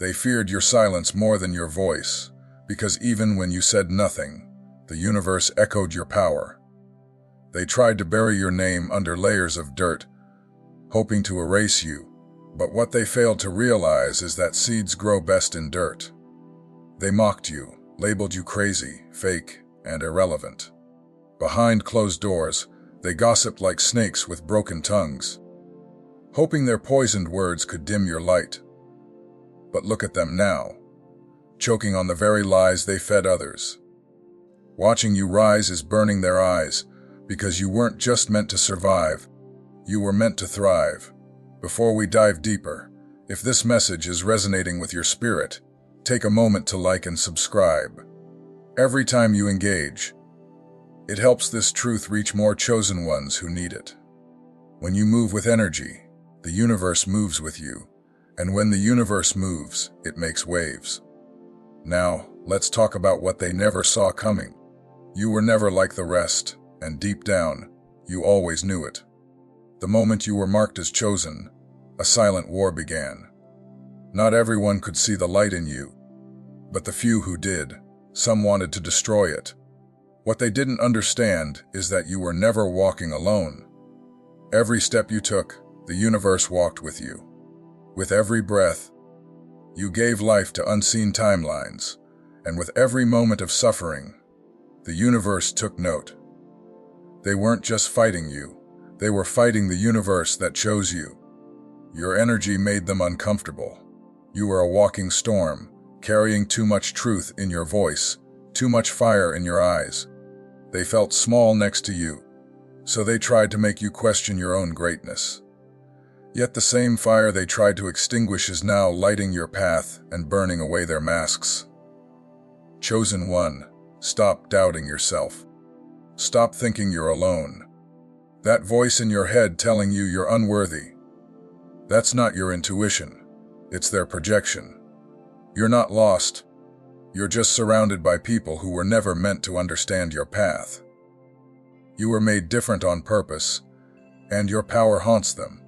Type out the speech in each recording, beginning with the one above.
They feared your silence more than your voice, because even when you said nothing, the universe echoed your power. They tried to bury your name under layers of dirt, hoping to erase you, but what they failed to realize is that seeds grow best in dirt. They mocked you, labeled you crazy, fake, and irrelevant. Behind closed doors, they gossiped like snakes with broken tongues, hoping their poisoned words could dim your light. But look at them now, choking on the very lies they fed others. Watching you rise is burning their eyes, because you weren't just meant to survive, you were meant to thrive. Before we dive deeper, if this message is resonating with your spirit, take a moment to like and subscribe. Every time you engage, it helps this truth reach more chosen ones who need it. When you move with energy, the universe moves with you, and when the universe moves, it makes waves. Now, let's talk about what they never saw coming. You were never like the rest, and deep down, you always knew it. The moment you were marked as chosen, a silent war began. Not everyone could see the light in you, but the few who did, some wanted to destroy it. What they didn't understand is that you were never walking alone. Every step you took, the universe walked with you. With every breath, you gave life to unseen timelines, and with every moment of suffering, the universe took note. They weren't just fighting you, they were fighting the universe that chose you. Your energy made them uncomfortable. You were a walking storm, carrying too much truth in your voice, too much fire in your eyes. They felt small next to you, so they tried to make you question your own greatness. Yet the same fire they tried to extinguish is now lighting your path and burning away their masks. Chosen one, stop doubting yourself. Stop thinking you're alone. That voice in your head telling you you're unworthy, that's not your intuition, it's their projection. You're not lost. You're just surrounded by people who were never meant to understand your path. You were made different on purpose, and your power haunts them.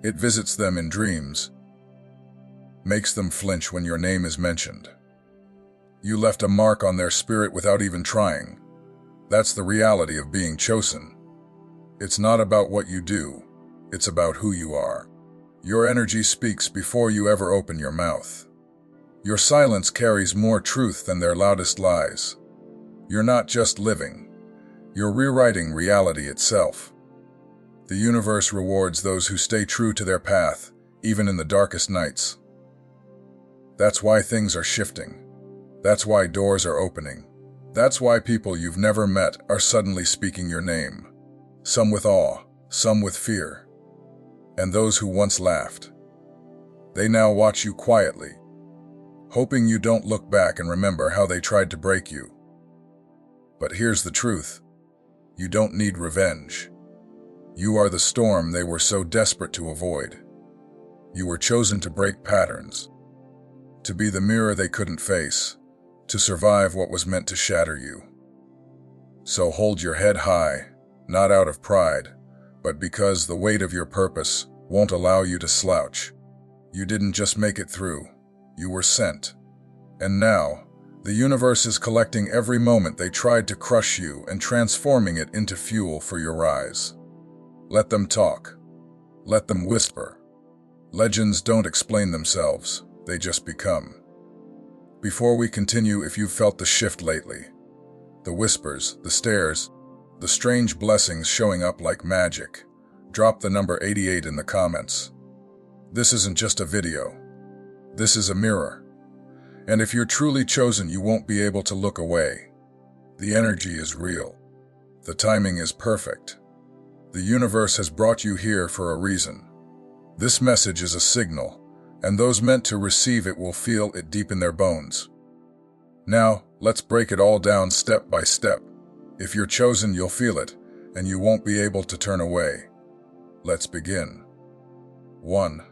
It visits them in dreams, makes them flinch when your name is mentioned. You left a mark on their spirit without even trying. That's the reality of being chosen. It's not about what you do, it's about who you are. Your energy speaks before you ever open your mouth. Your silence carries more truth than their loudest lies. You're not just living, you're rewriting reality itself. The universe rewards those who stay true to their path, even in the darkest nights. That's why things are shifting. That's why doors are opening. That's why people you've never met are suddenly speaking your name. Some with awe, some with fear. And those who once laughed, they now watch you quietly, hoping you don't look back and remember how they tried to break you. But here's the truth. You don't need revenge. You are the storm they were so desperate to avoid. You were chosen to break patterns, to be the mirror they couldn't face, to survive what was meant to shatter you. So hold your head high, not out of pride, but because the weight of your purpose won't allow you to slouch. You didn't just make it through, you were sent. And now, the universe is collecting every moment they tried to crush you and transforming it into fuel for your rise. Let them talk. Let them whisper. Legends don't explain themselves, they just become. Before we continue, if you've felt the shift lately, the whispers, the stares, the strange blessings showing up like magic, drop the number 88 in the comments. This isn't just a video. This is a mirror. And if you're truly chosen, you won't be able to look away. The energy is real. The timing is perfect. The universe has brought you here for a reason. This message is a signal, and those meant to receive it will feel it deep in their bones. Now, let's break it all down step by step. If you're chosen, you'll feel it, and you won't be able to turn away. Let's begin. 1.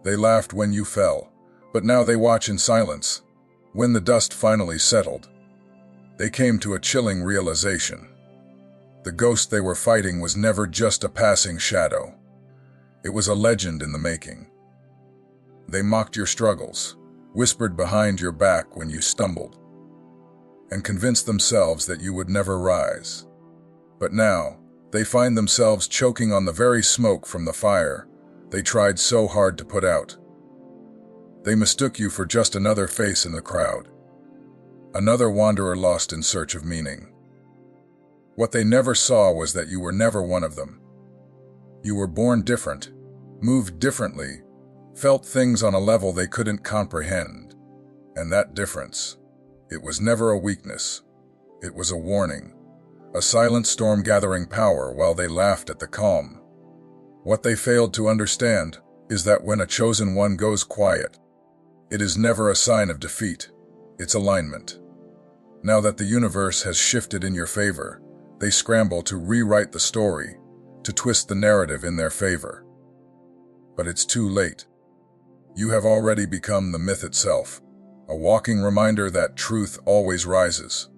They laughed when you fell, but now they watch in silence. When the dust finally settled, they came to a chilling realization. The ghost they were fighting was never just a passing shadow. It was a legend in the making. They mocked your struggles, whispered behind your back when you stumbled, and convinced themselves that you would never rise. But now, they find themselves choking on the very smoke from the fire they tried so hard to put out. They mistook you for just another face in the crowd, another wanderer lost in search of meaning. What they never saw was that you were never one of them. You were born different, moved differently, felt things on a level they couldn't comprehend. And that difference, it was never a weakness. It was a warning, a silent storm gathering power while they laughed at the calm. What they failed to understand is that when a chosen one goes quiet, it is never a sign of defeat, it's alignment. Now that the universe has shifted in your favor, they scramble to rewrite the story, to twist the narrative in their favor. But it's too late. You have already become the myth itself, a walking reminder that truth always rises.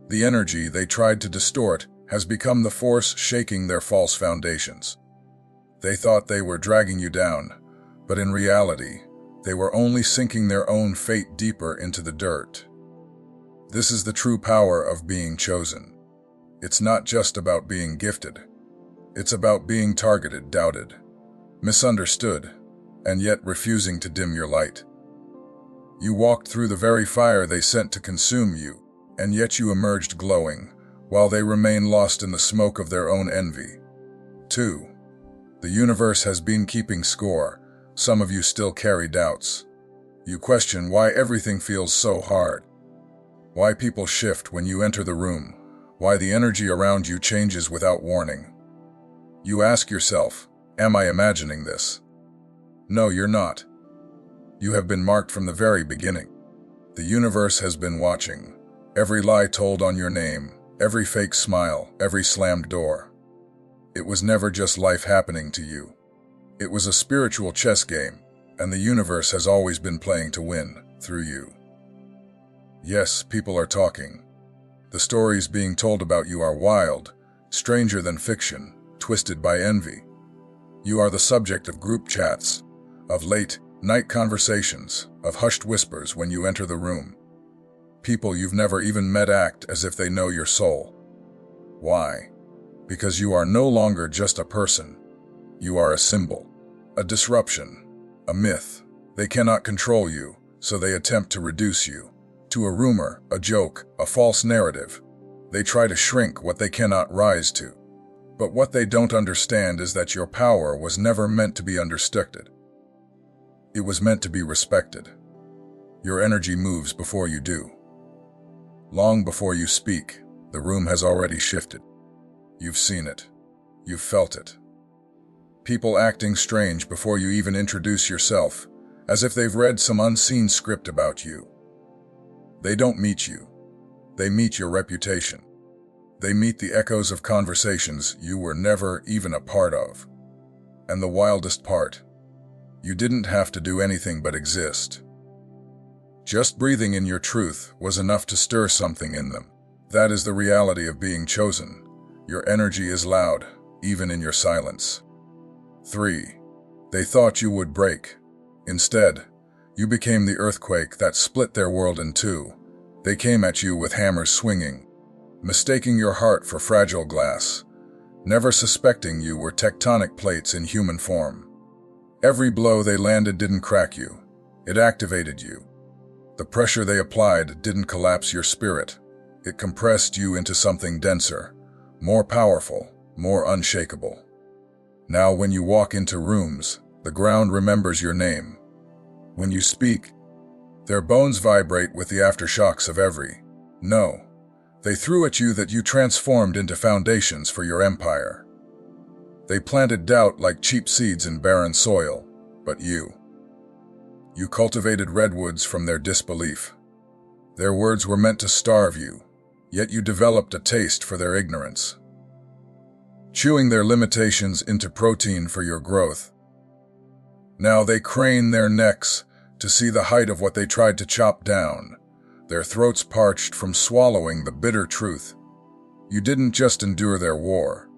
The energy they tried to distort has become the force shaking their false foundations. They thought they were dragging you down, but in reality, they were only sinking their own fate deeper into the dirt. This is the true power of being chosen. It's not just about being gifted. It's about being targeted, doubted, misunderstood, and yet refusing to dim your light. You walked through the very fire they sent to consume you, and yet you emerged glowing, while they remain lost in the smoke of their own envy. 2. The universe has been keeping score. Some of you still carry doubts. You question why everything feels so hard, why people shift when you enter the room, why the energy around you changes without warning. You ask yourself, am I imagining this? No, you're not. You have been marked from the very beginning. The universe has been watching. Every lie told on your name, every fake smile, every slammed door. It was never just life happening to you. It was a spiritual chess game, and the universe has always been playing to win, through you. Yes, people are talking. The stories being told about you are wild, stranger than fiction, twisted by envy. You are the subject of group chats, of late-night conversations, of hushed whispers when you enter the room. People you've never even met act as if they know your soul. Why? Because you are no longer just a person. You are a symbol, a disruption, a myth. They cannot control you, so they attempt to reduce you to a rumor, a joke, a false narrative. They try to shrink what they cannot rise to. But what they don't understand is that your power was never meant to be understood. It was meant to be respected. Your energy moves before you do. Long before you speak, the room has already shifted. You've seen it. You've felt it. People acting strange before you even introduce yourself, as if they've read some unseen script about you. They don't meet you. They meet your reputation. They meet the echoes of conversations you were never even a part of. And the wildest part, you didn't have to do anything but exist. Just breathing in your truth was enough to stir something in them. That is the reality of being chosen. Your energy is loud, even in your silence. 3. They thought you would break. Instead, you became the earthquake that split their world in two. They came at you with hammers swinging, mistaking your heart for fragile glass, never suspecting you were tectonic plates in human form. Every blow they landed didn't crack you. It activated you. The pressure they applied didn't collapse your spirit. It compressed you into something denser, more powerful, more unshakable. Now when you walk into rooms, the ground remembers your name. When you speak, their bones vibrate with the aftershocks of every no they threw at you that you transformed into foundations for your empire. They planted doubt like cheap seeds in barren soil, but you cultivated redwoods from their disbelief. Their words were meant to starve you, yet you developed a taste for their ignorance, chewing their limitations into protein for your growth. Now they crane their necks to see the height of what they tried to chop down, their throats parched from swallowing the bitter truth. You didn't just endure their war.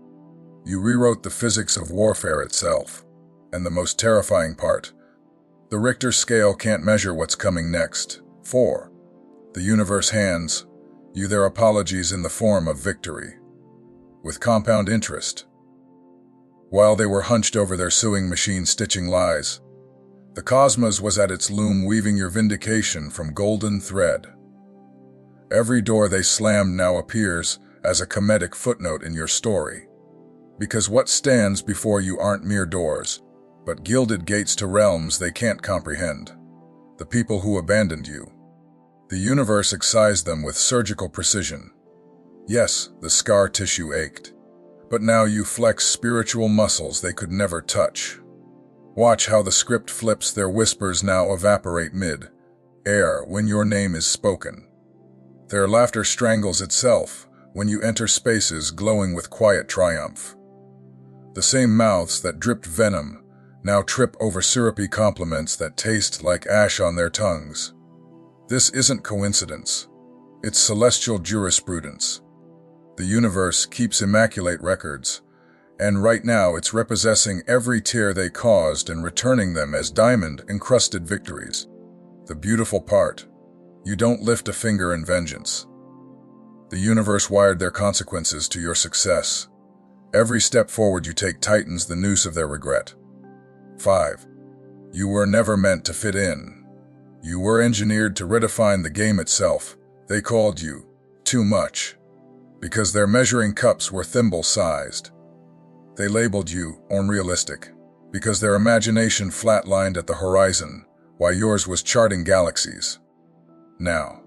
You rewrote the physics of warfare itself. And the most terrifying part, The Richter scale can't measure what's coming next. 4. The universe hands you their apologies in the form of victory, with compound interest. While they were hunched over their sewing machine stitching lies, the cosmos was at its loom weaving your vindication from golden thread. Every door they slammed now appears as a comedic footnote in your story, because what stands before you aren't mere doors, but gilded gates to realms they can't comprehend. The people who abandoned you. The universe excised them with surgical precision. Yes, the scar tissue ached, but now you flex spiritual muscles they could never touch. Watch how the script flips, their whispers now evaporate mid-air when your name is spoken. Their laughter strangles itself when you enter spaces glowing with quiet triumph. The same mouths that dripped venom now trip over syrupy compliments that taste like ash on their tongues. This isn't coincidence. It's celestial jurisprudence. The universe keeps immaculate records, and right now it's repossessing every tear they caused and returning them as diamond-encrusted victories. The beautiful part, you don't lift a finger in vengeance. The universe wired their consequences to your success. Every step forward you take tightens the noose of their regret. 5. You were never meant to fit in. You were engineered to redefine the game itself. They called you too much, because their measuring cups were thimble-sized. They labeled you unrealistic, because their imagination flatlined at the horizon, while yours was charting galaxies. Now,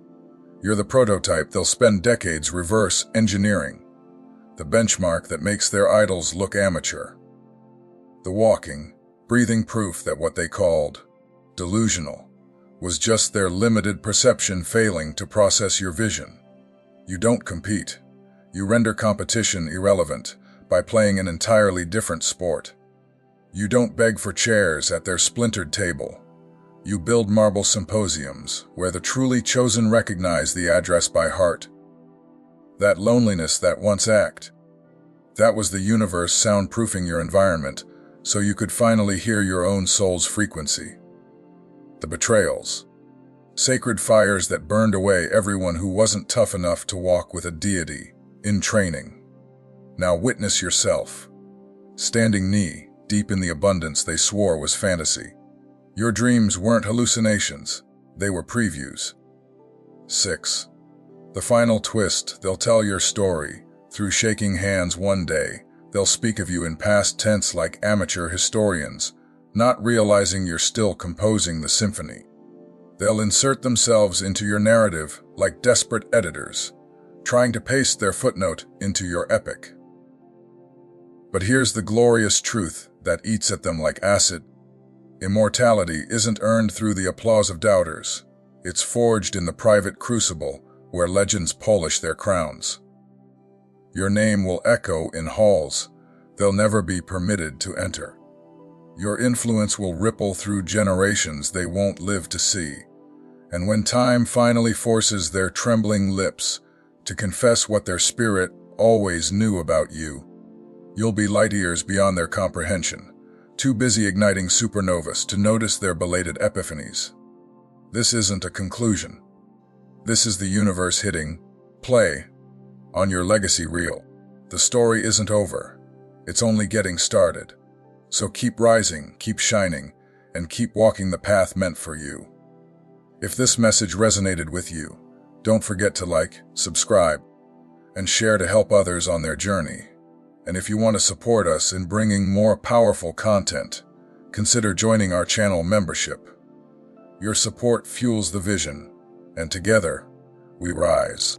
you're the prototype they'll spend decades reverse engineering, the benchmark that makes their idols look amateur. The walking, breathing proof that what they called delusional was just their limited perception failing to process your vision. You don't compete. You render competition irrelevant by playing an entirely different sport. You don't beg for chairs at their splintered table. You build marble symposiums where the truly chosen recognize the address by heart. That loneliness that once acted, that was the universe soundproofing your environment so you could finally hear your own soul's frequency. The betrayals, sacred fires that burned away everyone who wasn't tough enough to walk with a deity in training. Now witness yourself, standing knee deep in the abundance they swore was fantasy. Your dreams weren't hallucinations, they were previews. 6. The final twist, they'll tell your story through shaking hands one day. They'll speak of you in past tense like amateur historians, not realizing you're still composing the symphony. They'll insert themselves into your narrative like desperate editors, trying to paste their footnote into your epic. But here's the glorious truth that eats at them like acid. Immortality isn't earned through the applause of doubters. It's forged in the private crucible where legends polish their crowns. Your name will echo in halls they'll never be permitted to enter. Your influence will ripple through generations they won't live to see. And when time finally forces their trembling lips to confess what their spirit always knew about you, you'll be light years beyond their comprehension, too busy igniting supernovas to notice their belated epiphanies. This isn't a conclusion. This is the universe hitting play on your legacy reel. The story isn't over. It's only getting started. So keep rising, keep shining, and keep walking the path meant for you. If this message resonated with you, don't forget to like, subscribe, and share to help others on their journey. And if you want to support us in bringing more powerful content, consider joining our channel membership. Your support fuels the vision, and together, we rise.